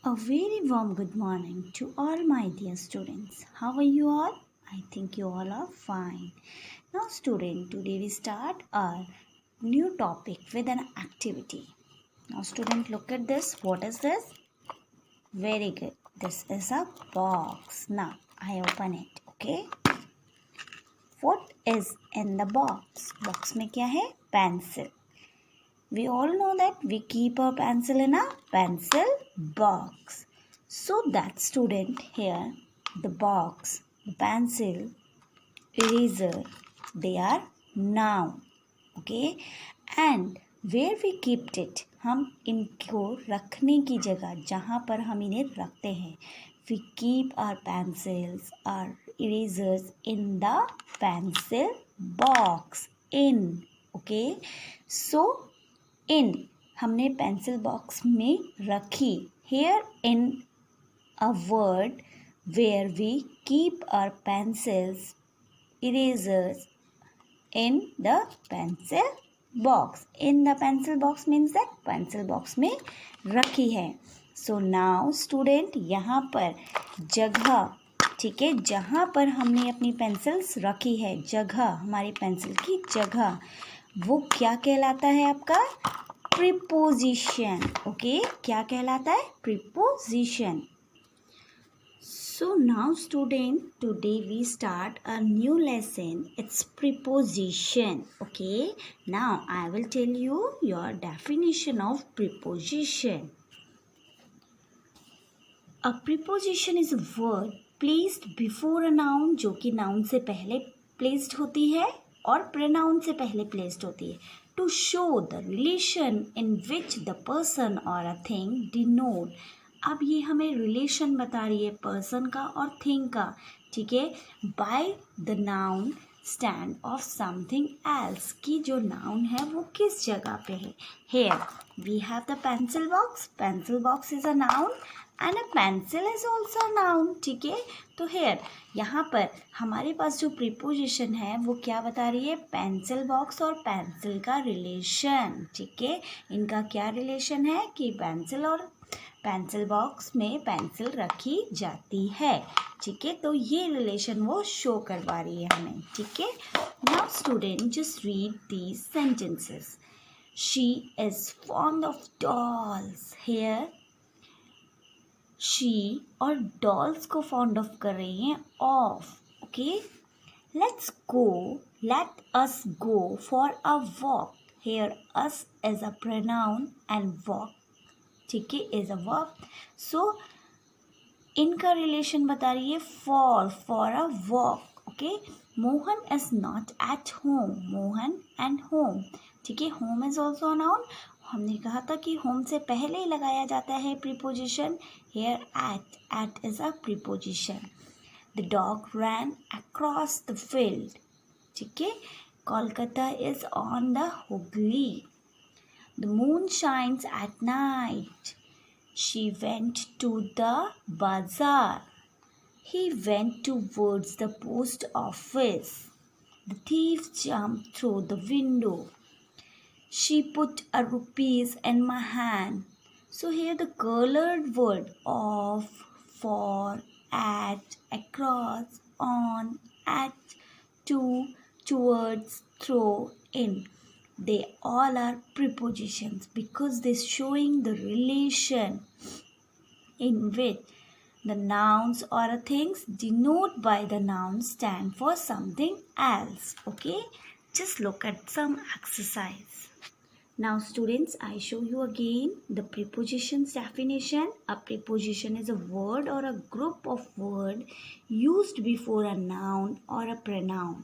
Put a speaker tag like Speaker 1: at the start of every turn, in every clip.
Speaker 1: A very warm good morning to all my dear students. How are you all? I think you all are fine. Now student, today we start our new topic with an activity. Now student, look at this. What is this? Very good. This is a box. Now I open it. Okay. What is in the box? Box में क्या है? Pencil. We all know that we keep our pencil in a pencil box. So that student here, the box, the pencil, eraser, they are noun. Okay? And where we kept it, हम इनको रखने की जगह जहाँ पर हम इन्हें रखते हैं, we keep our pencils, our erasers in the pencil box. In. Okay? So इन हमने पेंसिल बॉक्स में रखी. Here in a word where we keep our pencils erasers in the pencil box. In the pencil box means that pencil box में रखी है. So now student, यहाँ पर जगह, ठीक है, जहाँ पर हमने अपनी पेंसिल्स रखी है, जगह, हमारी पेंसिल की जगह, वो क्या कहलाता है आपका? प्रीपोजिशन. ओके, क्या कहलाता है? Preposition. So now student, today we start a new lesson. It's preposition. Okay, now I will tell you your definition of preposition. A preposition is a word placed before a noun, जो कि noun से पहले placed होती है और pronoun से पहले placed होती है, to show the relation in which the person or a thing denote. अब ये हमें रिलेशन बता रही है पर्सन का और थिंग का, ठीक है, by the noun stand of something else, की जो नाउन है वो किस जगह पे है. Here we have the pencil box. Pencil box is a noun and a pencil is also a noun. ठीक है, तो हेयर यहाँ पर हमारे पास जो प्रीपोजिशन है वो क्या बता रही है? पेंसिल बॉक्स और पेंसिल का रिलेशन. ठीक है, इनका क्या रिलेशन है कि पेंसिल और पेंसिल बॉक्स में पेंसिल रखी जाती है. ठीक है, तो ये रिलेशन वो शो करवा रही है हमें. ठीक है, now student just read these sentences. She is fond of dolls. Here she और डॉल्स को फॉन्ड ऑफ कर रही हैं of. Okay, let us go for a walk. Here us is a pronoun and walk, ठीक है, is a verb. सो इनका relation बता रही है for a walk. Okay, Mohan is not at home. Mohan and home, ठीक है, home is also a noun. हमने कहा था कि होम से पहले लगाया जाता है preposition. Here at is a preposition. The dog ran across the field. ठीक है, Kolkata is on the Hooghly. The moon shines at night. She went to the bazaar. He went towards the post office. The thief jumped through the window. She put a rupees in my hand. So here the colored word of, for, at, across, on, at, to, towards, through, in. They all are prepositions because they're showing the relation in which the nouns or things denote by the noun stand for something else. Okay, just look at some exercise. Now students, I show you again the prepositions definition. A preposition is a word or a group of words used before a noun or a pronoun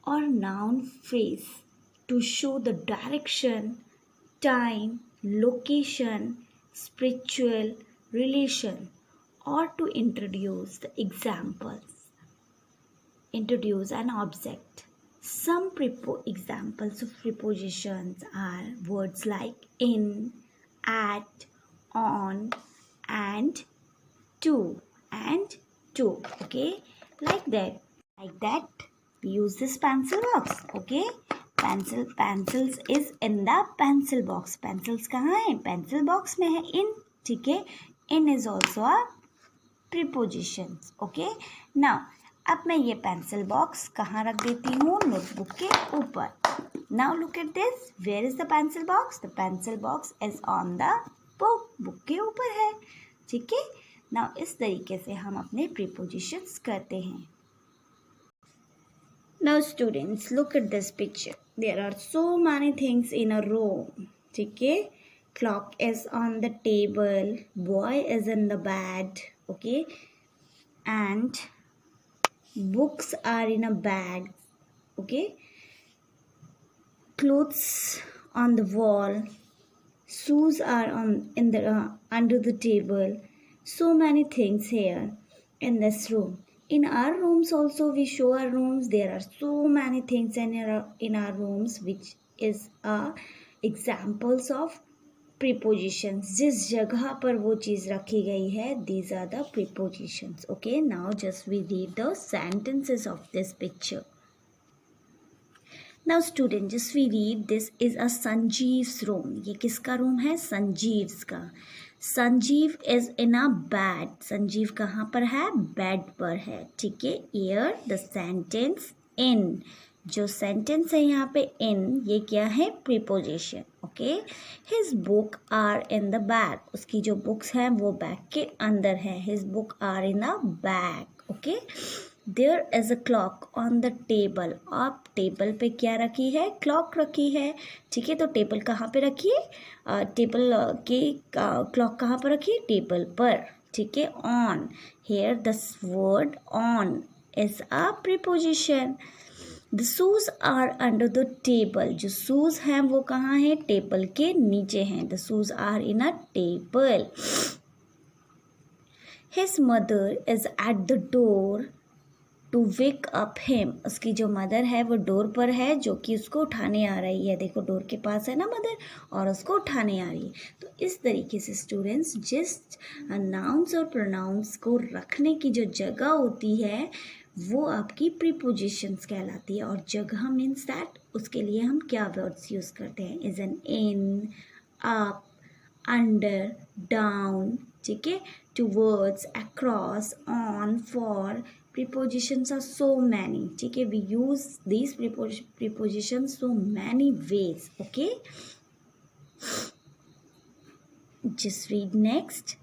Speaker 1: or noun phrase to show the direction, time, location, spiritual relation, or to introduce the examples, introduce an object. Some examples of prepositions are words like in, at, on, and to, okay, like that we use this pencil box. Okay, pencils is in the pencil box. pencils कहाँ है? pencil box में है in. ठीक है, in is also a preposition. Okay, now अब मैं ये pencil box कहाँ रख देती हूँ? नोटबुक के ऊपर. Now look at this. Where is the pencil box? The pencil box is on the book. Book के ऊपर है. ठीक है. नाउ इस तरीके से हम अपने प्रीपोजिशंस करते हैं. Now students, look at this picture. There are so many things in a room. ठीक है. Clock is on the table. Boy is in the bed. Okay. And books are in a bag. Okay. Clothes on the wall. Shoes are in the under the table. So many things here in this room. In our rooms also, we show our rooms. There are so many things in our rooms, which is examples of prepositions. जिस जगह पर वो चीज़ रखी गई है, these are the prepositions. Okay, now just we read the sentences of this picture. Now student, just we read, this is a Sanjeev's room. ये किसका room है? संजीव्स का. Sanjeev is in a bed. Sanjeev कहाँ पर है? बेड पर है. ठीक है. Here the sentence in, जो सेंटेंस है यहाँ पे in, ये क्या है? Preposition. Okay. His book are in the bag. उसकी जो बुक्स हैं वो बैग के अंदर है. His book are in a bag. Okay. There is a clock on the table. आप टेबल पे क्या रखी है? क्लॉक रखी है. ठीक है. तो टेबल कहाँ पे रखी है? टेबल की क्लॉक कहाँ पर रखी है? टेबल पर. ठीक है. On, here the word on is a preposition. The shoes are under the table. जो शूज हैं वो कहाँ हैं? टेबल के नीचे हैं. The shoes are in a table. His mother is at the door to wake up him. उसकी जो मदर है वो डोर पर है, जो कि उसको उठाने आ रही है. देखो डोर के पास है ना मदर, और उसको उठाने आ रही है. तो इस तरीके से स्टूडेंट्स, जिस नाउन्स और प्रोनाउंस को रखने की जो जगह होती है वो आपकी प्रीपोजिशंस कहलाती है. और जगह मीन्स दैट उसके लिए हम क्या वर्ड्स यूज़ करते हैं? Is an in, up, under, down. ठीक है. Towards, across, on, for. Prepositions are so many. ठीक है. We use these prepositions so many ways. Okay. Just read next.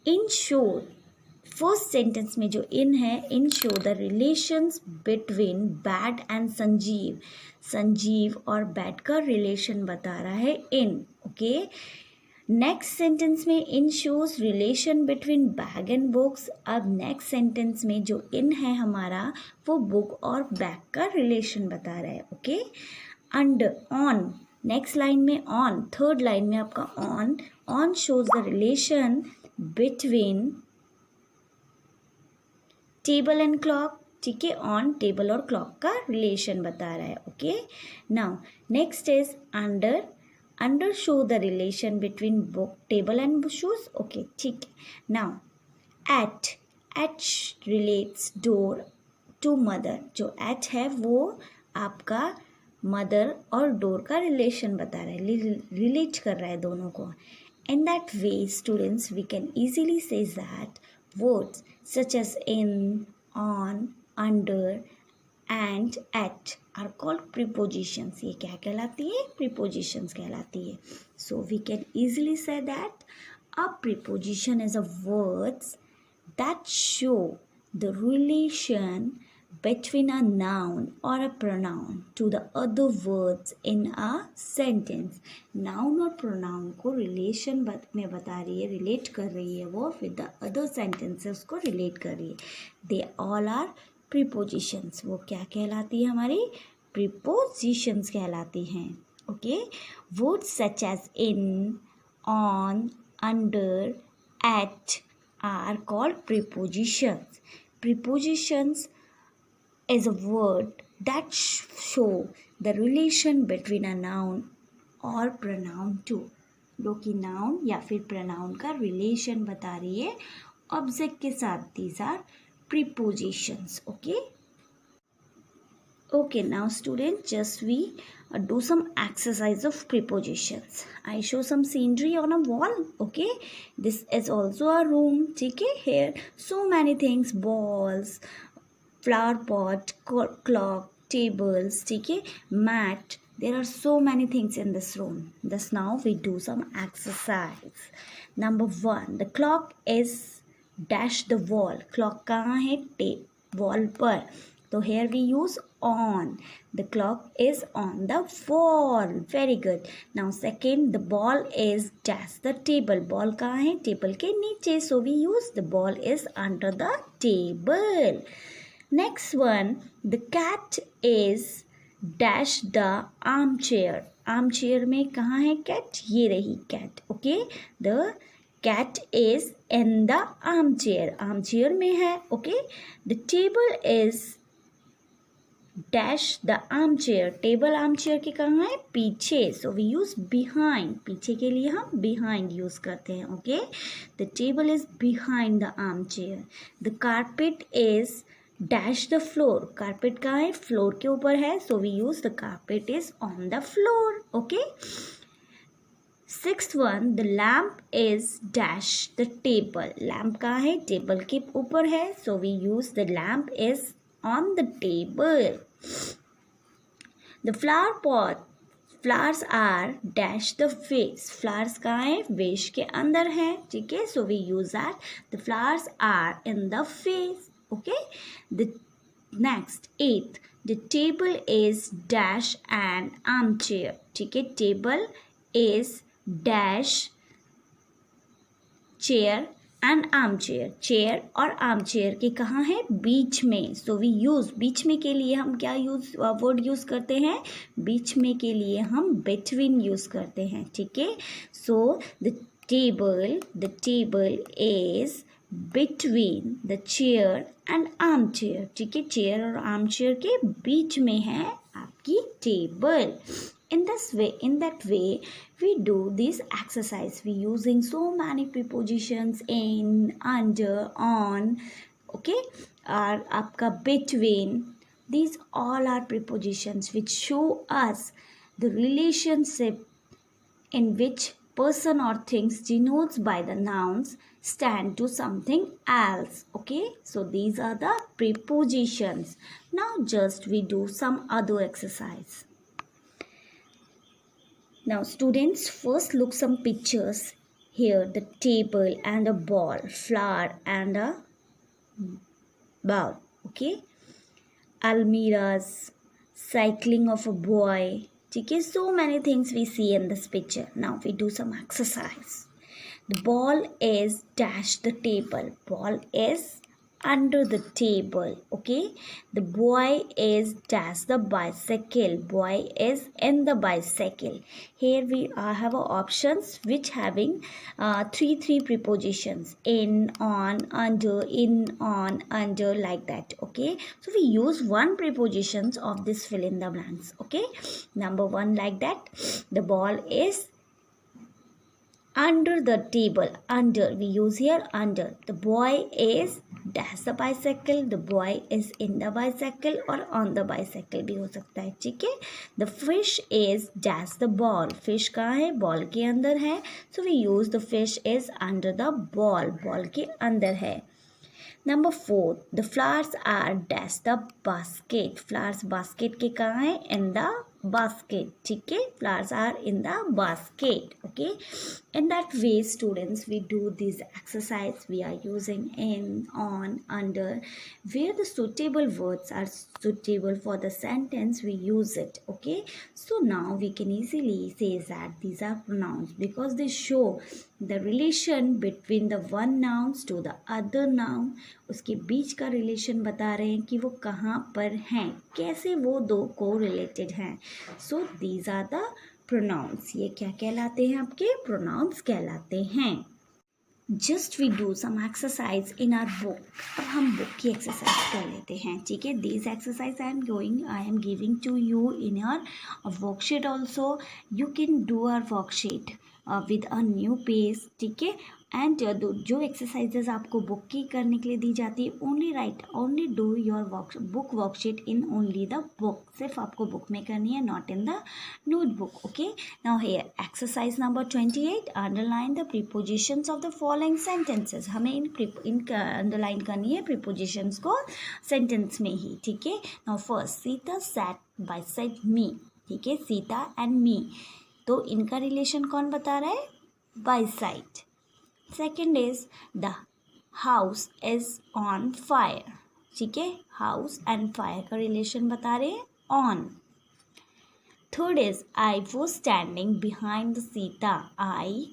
Speaker 1: In show. First sentence में जो in है, in show the relations between bed and Sanjeev. Sanjeev और bed का relation बता रहा है इन. ओके. नेक्स्ट सेंटेंस में in shows relation between bag and books. अब नेक्स्ट सेंटेंस में जो इन है हमारा, वो बुक और बैग का रिलेशन बता रहा है. Okay. And, on. Next line में ऑन, थर्ड लाइन में आपका on. On shows the relation between table and clock. ठीक है. ऑन टेबल और क्लॉक का रिलेशन बता रहा है. Okay. Now next is under. Under show the relation between book, table and shoes. Okay. ठीक है. Now at. At relates door to mother. जो एट है वो आपका मदर और डोर का रिलेशन बता रहा है, रिलेट कर रहा है दोनों को. In that way students, we can easily say that words such as in, on, under and at are called prepositions. ये क्या कहलाती है? Prepositions कहलाती है. So we can easily say that a preposition is a words that show the relation between a noun or a pronoun to the other words in a sentence. Noun और pronoun को relation में बता रही है, relate कर रही है वो, with the other sentences को relate कर रही है. They all are prepositions. वो क्या कहलाती है? हमारी prepositions कहलाती हैं. Okay. Words such as in, on, under, at are called prepositions. Prepositions is a word that show the relation between a noun or pronoun to. जो कि noun या फिर pronoun का relation बता रही है object के साथ. These are prepositions. Okay. Okay, now student, just we do some exercise of prepositions. I show some scenery on a wall. Okay, this is also a room. Okay, here so many things: balls, flower pot, clock, tables, okay, mat. There are so many things in this room. Thus now we do some exercise. Number 1, the clock is dash the wall. Clock कहाँ है? wall पर. So here we use on. The clock is on the wall. Very good. Now second, the ball is dash the table. Ball कहाँ है? Table के नीचे. So we use the ball is under the table. Next one, the cat is dash the armchair. Armchair में कहाँ है cat? ये रही cat. Okay, the cat is in the armchair. Armchair में है. Okay, the table is dash the armchair. Table armchair के कहाँ है? पीछे. So we use behind. पीछे के लिए हम behind use करते हैं. Okay, the table is behind the armchair. The carpet is dash the floor. Carpet कहाँ है? Floor के ऊपर है. So we use the carpet is on the floor. Okay. Sixth one, the lamp is dash the table. Lamp कहाँ है? Table के ऊपर है. So we use the lamp is on the table. The flower pot. Flowers are dash the vase. Flowers कहाँ है? Vase के अंदर है. ठीक है. So we use that. The flowers are in the vase. Okay, the next 8th, the table is dash an armchair. ठीक है, table is dash chair and armchair. chair और armchair के कहाँ है? बीच में. So we use, बीच में के लिए हम क्या word use करते हैं? बीच में के लिए हम between use करते हैं. ठीक है. So the table is between the chair and armchair. ठीक है, चेयर और armchair के बीच में है आपकी table. In that way we do this exercise. We using so many prepositions in, under, on. Okay, और आपका between. These all are prepositions which show us the relationship in which person or things denotes by the nouns stand to something else. Okay, so these are the prepositions. Now just we do some other exercise. Now students, first look some pictures. Here the table and a ball, flower and a bowl. Okay, almiras, cycling of a boy. Okay, so many things we see in this picture. Now we do some exercise. The ball is dash the table. Ball is under the table. Okay, the boy is dash the bicycle. Boy is in the bicycle. Here we have options which having three prepositions: in, on, under, in, on, under, like that. Okay, so we use one prepositions of this fill in the blanks. Okay, number 1 like that. The ball is under the table. Under, we use here under. The boy is dash the bicycle. The boy is in the bicycle or on the bicycle भी हो सकता है. ठीक है. The fish is dash the ball. Fish कहाँ है? Ball के अंदर है. So we use the fish is under the ball. Ball के अंदर है. Number 4, the flowers are dash the basket. Flowers basket के कहाँ है? In the basket. ठीक है, flowers are in the basket. Okay, in that way students we do this exercise. We are using in, on, under. Where the suitable words are suitable for the sentence, we use it. Okay, so now we can easily say that these are pronouns because they show the relation between the one nouns to the other noun. उसके बीच का relation बता रहे हैं कि वो कहाँ पर हैं, कैसे वो दो को रिलेटेड हैं. So these are the pronouns. ये क्या कहलाते हैं? आपके प्रोनाउंस कहलाते हैं. Just we do some exercise in our book. अब हम बुक की एक्सरसाइज कर लेते हैं. ठीक है, this exercise I am giving to you in your worksheet also. You can do our worksheet with a new page, ठीक है। एंड जो एक्सरसाइजेज आपको बुक की करने के लिए दी जाती है, only do your book worksheet in only the book, सिर्फ आपको बुक में करनी है, not in the notebook, okay. Now here exercise number 28, underline the prepositions of the following sentences. हमें इन अंडरलाइन करनी है प्रीपोजिशंस को सेंटेंस में ही, ठीक है। Now first, Sita sat beside me, ठीक है, सीता एंड मी, तो इनका रिलेशन कौन बता रहा है, beside. Second is the house is on fire, ठीक है, हाउस एंड फायर का रिलेशन बता रहे हैं, on. Third is I was standing behind the Sita, I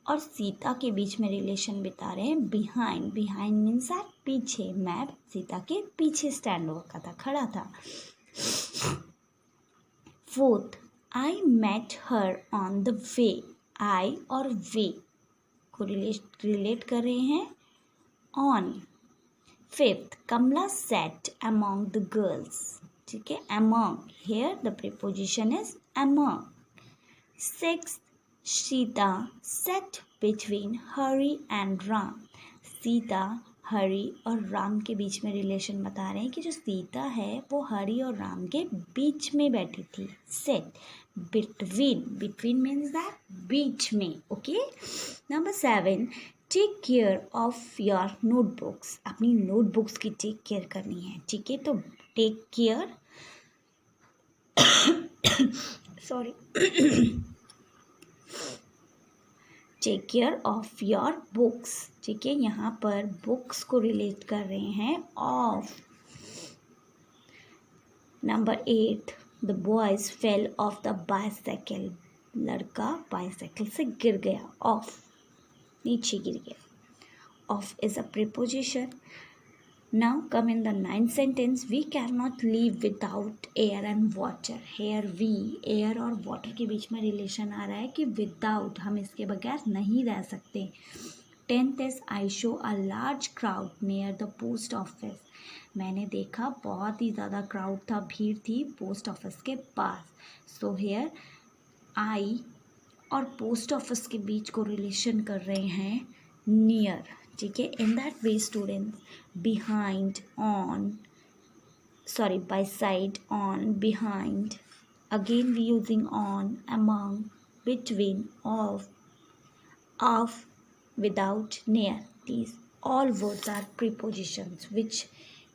Speaker 1: और सीता के बीच में रिलेशन बता रहे हैं, बिहाइंड, बिहाइंड मीन्स दैट पीछे, मैं सीता के पीछे स्टैंड होकर था, खड़ा था। Fourth, I met her on the way, I और वे को रिलेट कर रहे हैं, on. Fifth, Kamla sat among the girls, ठीक है, among, here the preposition is among. Sixth, Sita sat between Hari and Ram, Sita Hari और राम के बीच में रिलेशन बता रहे हैं कि जो सीता है वो हरी और राम के बीच में बैठी थी, sat between, between means that बीच में, okay. Number 7, take care of your notebooks, अपनी नोटबुक्स की टेक केयर करनी है, ठीक है, तो take care sorry take care of your books, ठीक है, यहाँ पर बुक्स को रिलेट कर रहे हैं, of. Number 8, the boys fell off the bicycle, लड़का बाइसाइकिल से गिर गया, ऑफ, नीचे गिर गया, of is a preposition. Now come in the ninth sentence, we cannot live without air and water. Here we, air और water के बीच में रिलेशन आ रहा है कि without, हम इसके बगैर नहीं रह सकते। 10th is I show a large crowd near the post office. मैंने देखा बहुत ही ज़्यादा क्राउड था, भीड़ थी पोस्ट ऑफिस के पास। So here I और पोस्ट ऑफिस के बीच को रिलेशन कर रहे हैं नियर, ठीक है। In that way students, behind, on, sorry beside, on, behind, again we using on, among, between, of, without, near, these all words are prepositions which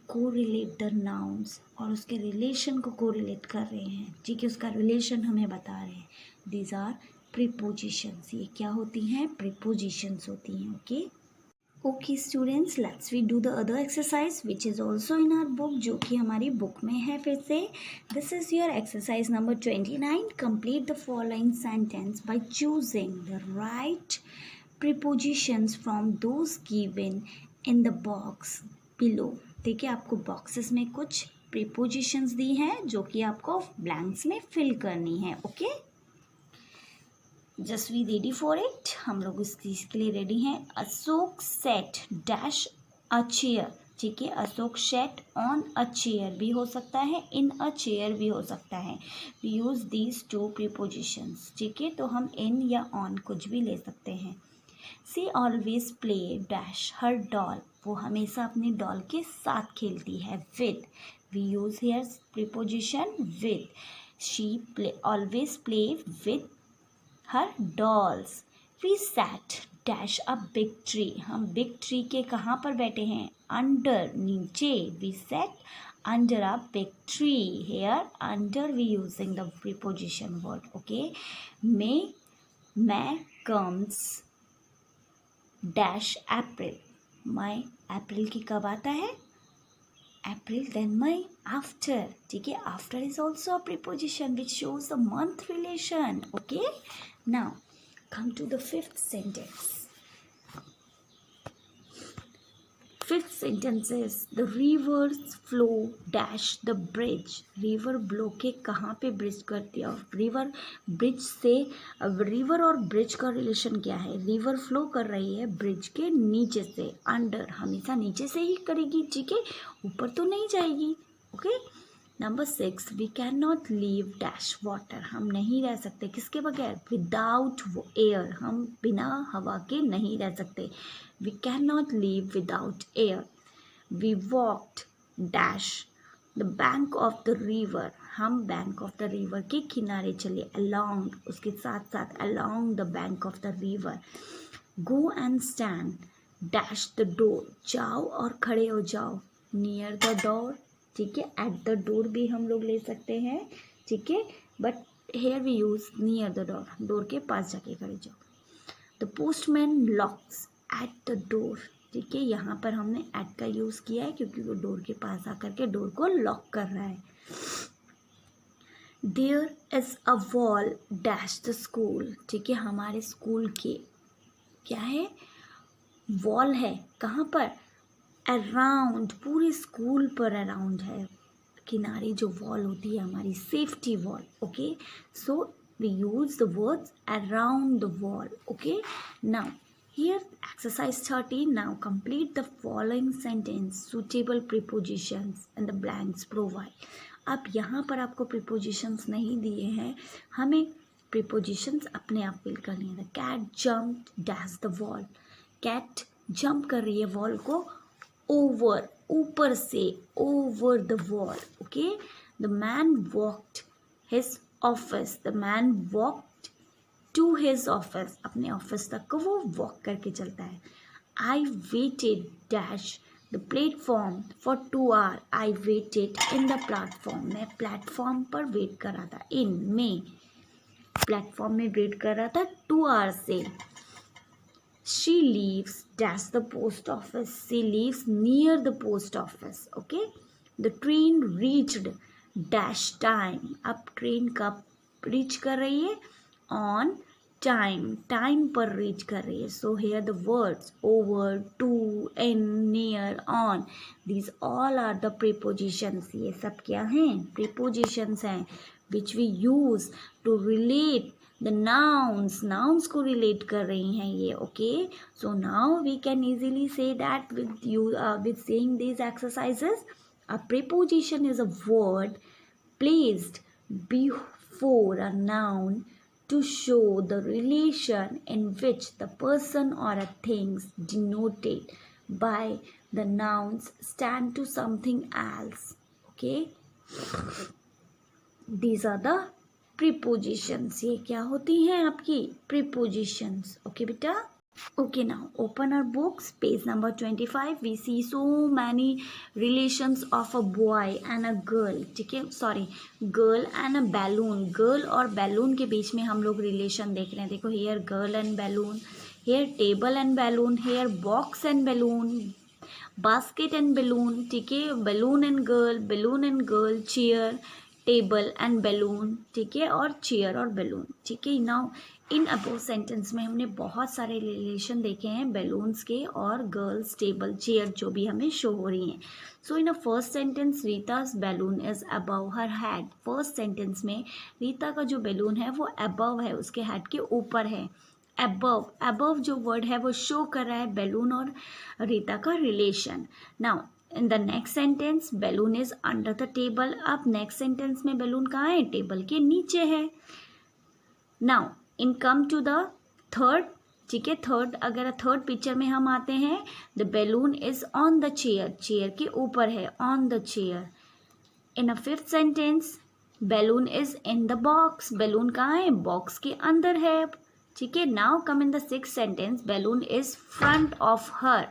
Speaker 1: correlate the nouns, और उसके relation को correlate कर रहे हैं, ठीक है, उसका relation हमें बता रहे हैं। दीज आर प्रीपोजिशंस, ये क्या होती हैं, प्रीपोजिशंस होती हैं, okay. Okay students, let's we do the other exercise which is also in our book, जो कि हमारी बुक में है फिर से। This is your exercise number 29, complete the following sentence by choosing the right prepositions from those given in the box below, ठीक है, आपको बॉक्सेस में कुछ प्रीपोजिशंस दी हैं जो कि आपको ब्लैंक्स में फिल करनी है, okay. Just we ready for it, हम लोग इस चीज़ के लिए रेडी हैं। Ashok sat dash a chair, ठीक है, Ashok sat on a chair भी हो सकता है, इन अ चेयर भी हो सकता है। We use these two prepositions, ठीक है, तो हम इन या ऑन कुछ भी ले सकते हैं। She always play dash her doll, वो हमेशा अपनी डॉल के साथ खेलती है, with, we use here preposition with. She play always play with her dolls. We sat dash a big tree, हम बिग ट्री के कहाँ पर बैठे हैं, अंडर, नीचे, we sat under a big tree, here under we using the preposition word, okay. May comes dash April, मई अप्रैल की कब आता है, अप्रैल, देन मई, आफ्टर, ठीक है, after is also a preposition which shows the month relation, okay. Now, come to the fifth sentence. Fifth sentence is the rivers flow dash the bridge. River blow के कहाँ पे ब्रिज करती है, और river bridge से, river और bridge का relation क्या है, रिवर फ्लो कर रही है ब्रिज के नीचे से, अंडर, हमेशा नीचे से ही करेगी, ठीक है, ऊपर तो नहीं जाएगी, okay. Number 6, we can not live dash water, हम नहीं रह सकते किसके बगैर, विदाउट एयर, हम बिना हवा के नहीं रह सकते, we can not live without air. We walked dash the bank of the river, हम बैंक ऑफ द रिवर के किनारे चले, अलॉन्ग उसके साथ साथ, along the bank of the river. Go and stand dash the door, जाओ और खड़े हो जाओ, नियर द डोर, ठीक है, एट द डोर भी हम लोग ले सकते हैं, ठीक है, but here we use near the door, door के पास जाके खड़े जाओ। The postman looks at the door, ठीक है, यहाँ पर हमने एट का यूज़ किया है क्योंकि वो डोर के पास आकर के डोर को लॉक कर रहा है। There is a wall dash the school, ठीक है, हमारे स्कूल के क्या है, वॉल है, कहाँ पर, अराउंड, पूरे स्कूल पर अराउंड है, किनारे जो वॉल होती है हमारी, safety wall, okay, so we use the words around the wall, okay. Now here exercise 30, now complete the following sentence, suitable prepositions and the blanks provide। अब यहाँ पर आपको prepositions नहीं दिए हैं, हमें prepositions अपने आप fill करनी है। The cat jumped dash the wall, cat jump कर रही है वॉल को, over, ऊपर से, over the wall, okay। The man walked his office, the man walked to his office, अपने ऑफिस तक को वो वॉक करके चलता है। I waited dash the platform for 2 hours, I waited in the platform, मैं प्लेटफॉर्म पर वेट कर रहा था, इन में प्लेटफॉर्म में वेट कर रहा था 2 hours से। She lives dash the post office, she lives near the post office, okay. The train reached dash time, अब ट्रेन कब रीच कर रही है, ऑन टाइम, टाइम पर रीच कर रही है। So here the words over, to, in, near, on, these all are the prepositions, ये सब क्या हैं, प्रीपोजिशंस हैं, which we use to relate the nouns, nouns को रिलेट कर रही हैं ये, okay. So now we can easily say that with you with saying these exercises, a preposition is a word placed before a noun to show the relation in which the person or a things denoted by the nouns stand to something else, okay। these are the prepositions, ये क्या होती हैं आपकी prepositions, okay बेटा। Okay, now open our books, page number 25. We see so many relations of a boy and a girl, ठीक है, sorry, girl and a balloon, girl और balloon के बीच में हम लोग रिलेशन देख रहे हैं। देखो, here girl and balloon, here table and balloon, here box and balloon, basket and balloon, ठीक है, balloon and girl, chair, table and balloon, ठीक है, और चेयर और बैलून, ठीक है। नाउ इन अबोव सेंटेंस में हमने बहुत सारे रिलेशन देखे हैं बैलून्स के और गर्ल्स, टेबल, चेयर जो भी हमें शो हो रही हैं। So in a first sentence, Rita's balloon is above her head, first sentence में रीता का जो बैलून है वो अबव है, उसके हेड के ऊपर है। अबव, अबव जो वर्ड है वो शो कर रहा है बैलून और रीता का relation. Now in the next sentence, balloon is under the table, अब नेक्स्ट सेंटेंस में बैलून कहाँ है, टेबल के नीचे है। Now in come to the third, ठीक है, थर्ड, अगर थर्ड पिक्चर में हम आते हैं, the balloon is on the chair, chair के ऊपर है, on the chair. In a fifth sentence, balloon is in the box, balloon कहाँ है, बॉक्स के अंदर है, ठीक है। Now come in the sixth sentence, balloon is front of her,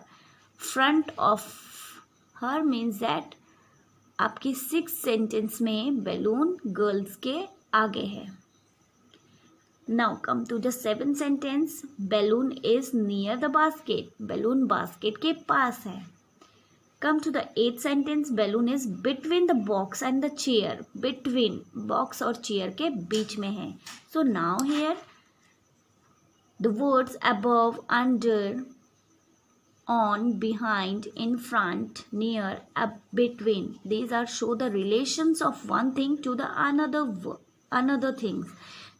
Speaker 1: front of her means that आपकी सिक्स्थ सेंटेंस में balloon girls के आगे है। Now come to the seventh sentence, balloon is near the basket, balloon basket के पास है। Come to the eighth sentence, balloon is between the box and the chair, between, box और chair के बीच में है। So now here the words above, under, on, behind, in front, near, up, between, these are show the relations of one thing to the another things,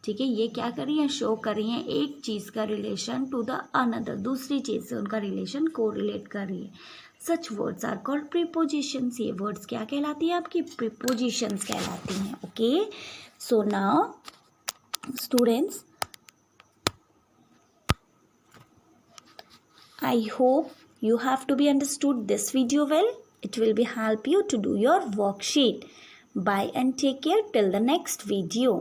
Speaker 1: ठीक है। ये क्या कर रही हैं, शो कर रही हैं एक चीज़ का रिलेशन टू द अनदर, दूसरी चीज़ से उनका रिलेशन को रिलेट कर रही है। Such words are called prepositions. ये वर्ड्स क्या कहलाती है आपकी? प्रीपोजिशंस कहलाती हैं. Okay, so now students, I hope you have to be understood this video well. It will be help you to do your worksheet. Bye and take care till the next video.